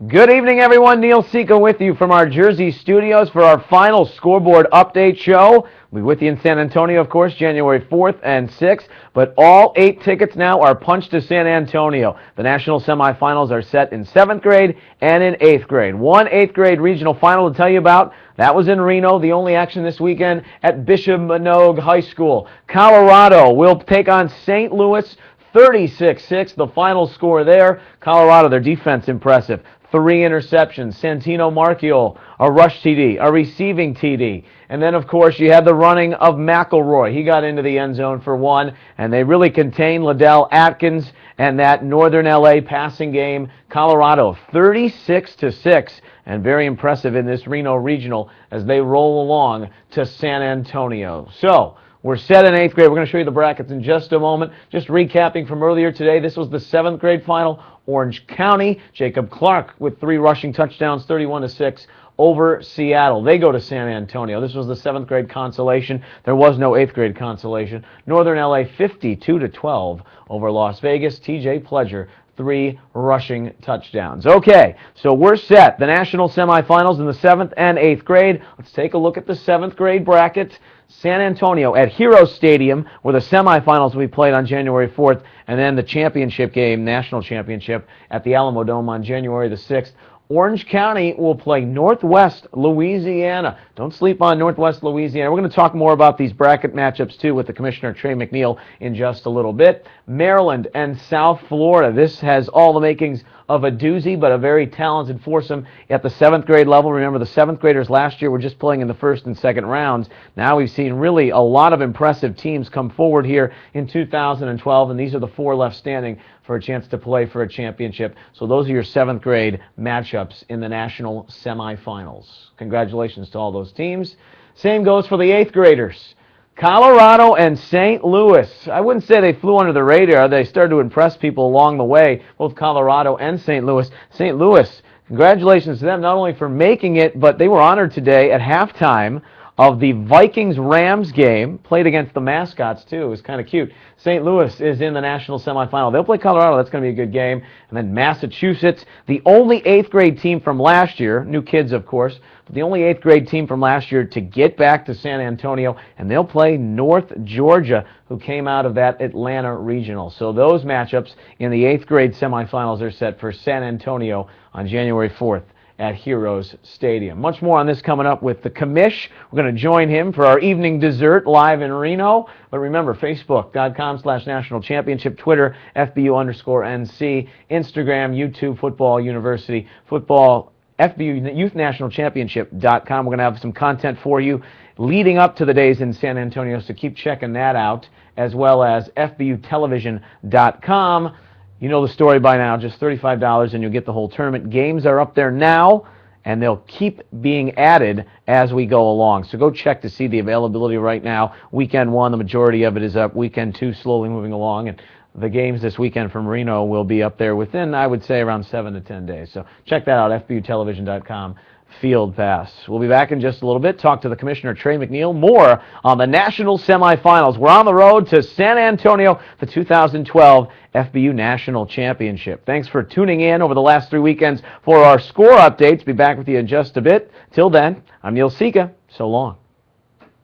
Good evening, everyone. Neil Sika with you from our Jersey studios for our final scoreboard update show. We'll be with you in San Antonio, of course, January 4th and 6th. But all 8 tickets now are punched to San Antonio. The national semifinals are set in 7th grade and in 8th grade. One 8th grade regional final to tell you about. That was in Reno. The only action this weekend at Bishop Manogue High School. Colorado will take on St. Louis. 36-6, the final score there. Colorado, their defense impressive. 3 interceptions. Santino Marchiol, a rush TD, a receiving TD. And then, of course, you had the running of McElroy. He got into the end zone for 1, and they really contained Liddell Atkins and that Northern LA passing game. Colorado, 36-6, and very impressive in this Reno Regional as they roll along to San Antonio. So, we're set in 8th grade. We're going to show you the brackets in just a moment. Just recapping from earlier today, this was the 7th grade final. Orange County, Jacob Clark with 3 rushing touchdowns, 31-6 over Seattle. They go to San Antonio. This was the 7th grade consolation. There was no 8th grade consolation. Northern LA 52-12 over Las Vegas. TJ Pledger, 3 rushing touchdowns. Okay, so we're set. The national semifinals in the 7th and 8th grade. Let's take a look at the 7th grade bracket. San Antonio at Hero Stadium, where the semifinals will be played on January 4th, and then the championship game, national championship, at the Alamo Dome on January the 6th. Orange County will play Northwest Louisiana. Don't sleep on Northwest Louisiana. We're going to talk more about these bracket matchups, too, with the Commissioner, Trey McNeil, in just a little bit. Maryland and South Florida. This has all the makings of a doozy, but a very talented foursome at the 7th grade level. Remember, the 7th graders last year were just playing in the 1st and 2nd rounds. Now we've seen really a lot of impressive teams come forward here in 2012, and these are the 4 left standing for a chance to play for a championship. So those are your 7th grade matchups in the national semifinals. Congratulations to all those teams. Same goes for the 8th graders. Colorado and St. Louis. I wouldn't say they flew under the radar. They started to impress people along the way, both Colorado and St. Louis. St. Louis, congratulations to them not only for making it, but they were honored today at halftime of the Vikings-Rams game, played against the mascots, too. It was kind of cute. St. Louis is in the national semifinal. They'll play Colorado. That's going to be a good game. And then Massachusetts, the only 8th grade team from last year, new kids, of course, but the only 8th grade team from last year to get back to San Antonio, and they'll play North Georgia, who came out of that Atlanta regional. So those matchups in the 8th grade semifinals are set for San Antonio on January 4th. At Heroes Stadium. Much more on this coming up with the commish. We're going to join him for our evening dessert live in Reno. But remember, Facebook.com/National Championship, Twitter, FBU_NC, Instagram, YouTube, Football University, Football, FBU Youth National Championship.com. We're going to have some content for you leading up to the days in San Antonio, so keep checking that out, as well as FBUtelevision.com. You know the story by now, just $35 and you'll get the whole tournament. Games are up there now, and they'll keep being added as we go along. So go check to see the availability right now. Weekend 1, the majority of it is up. Weekend 2, slowly moving along. And the games this weekend from Reno will be up there within, I would say, around 7 to 10 days. So check that out, FBUtelevision.com. Field Pass. We'll be back in just a little bit. Talk to the Commissioner, Trey McNeil. More on the national semifinals. We're on the road to San Antonio, the 2012 FBU National Championship. Thanks for tuning in over the last 3 weekends for our score updates. Be back with you in just a bit. Till then, I'm Neil Sika. So long.